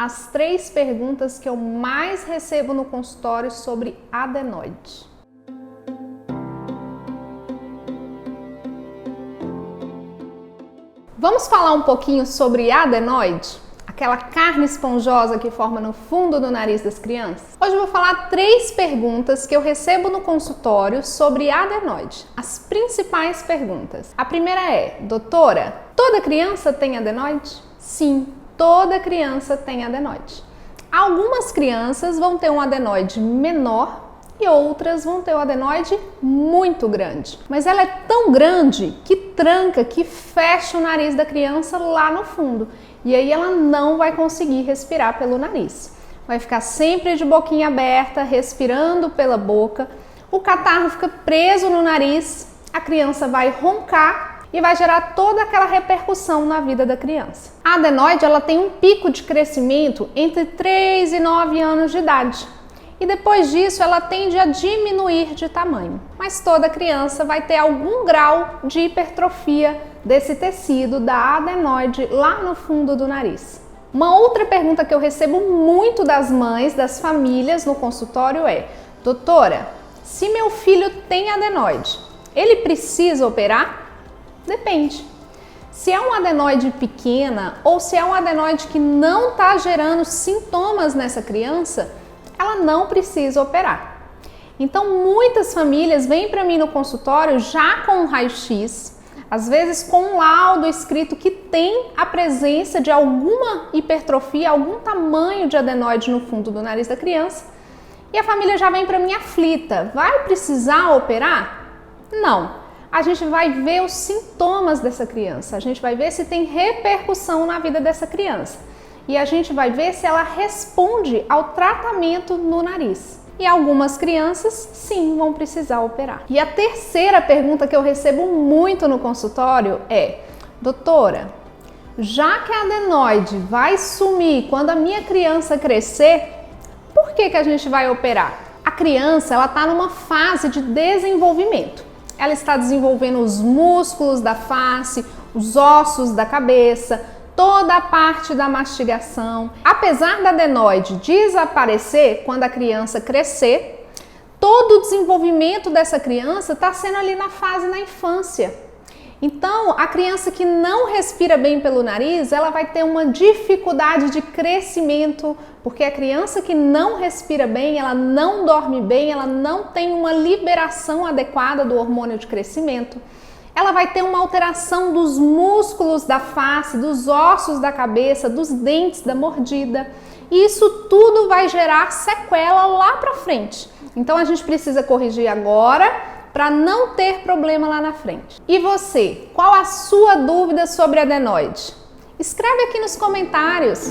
as 3 perguntas que eu mais recebo no consultório sobre adenoide. Vamos falar um pouquinho sobre adenoide? Aquela carne esponjosa que forma no fundo do nariz das crianças? Hoje eu vou falar 3 perguntas que eu recebo no consultório sobre adenoide. As principais perguntas. A primeira é: doutora, toda criança tem adenoide? Sim, toda criança tem adenoide. Algumas crianças vão ter um adenoide menor e outras vão ter um adenoide muito grande. Mas ela é tão grande que tranca, que fecha o nariz da criança lá no fundo. E aí ela não vai conseguir respirar pelo nariz. Vai ficar sempre de boquinha aberta, respirando pela boca. O catarro fica preso no nariz, a criança vai roncar e vai gerar toda aquela repercussão na vida da criança. A adenoide ela tem um pico de crescimento entre 3 e 9 anos de idade. E depois disso ela tende a diminuir de tamanho. Mas toda criança vai ter algum grau de hipertrofia desse tecido da adenoide lá no fundo do nariz. Uma outra pergunta que eu recebo muito das mães, das famílias no consultório é: doutora, se meu filho tem adenoide, ele precisa operar? Depende. Se é um adenoide pequena ou se é um adenoide que não está gerando sintomas nessa criança, ela não precisa operar. Então, muitas famílias vêm para mim no consultório já com um raio-x, às vezes com um laudo escrito que tem a presença de alguma hipertrofia, algum tamanho de adenoide no fundo do nariz da criança, e a família já vem para mim aflita. Vai precisar operar? Não. A gente vai ver os sintomas dessa criança, a gente vai ver se tem repercussão na vida dessa criança. E a gente vai ver se ela responde ao tratamento no nariz. E algumas crianças, sim, vão precisar operar. E a terceira pergunta que eu recebo muito no consultório é: doutora, já que a adenoide vai sumir quando a minha criança crescer, por que a gente vai operar? A criança, ela está numa fase de desenvolvimento. Ela está desenvolvendo os músculos da face, os ossos da cabeça, toda a parte da mastigação. Apesar da adenoide desaparecer quando a criança crescer, todo o desenvolvimento dessa criança está sendo ali na fase da infância. Então, a criança que não respira bem pelo nariz, ela vai ter uma dificuldade de crescimento, porque a criança que não respira bem, ela não dorme bem, ela não tem uma liberação adequada do hormônio de crescimento. Ela vai ter uma alteração dos músculos da face, dos ossos da cabeça, dos dentes, da mordida. E isso tudo vai gerar sequela lá para frente. Então a gente precisa corrigir agora para não ter problema lá na frente. E você, qual a sua dúvida sobre adenoide? Escreve aqui nos comentários.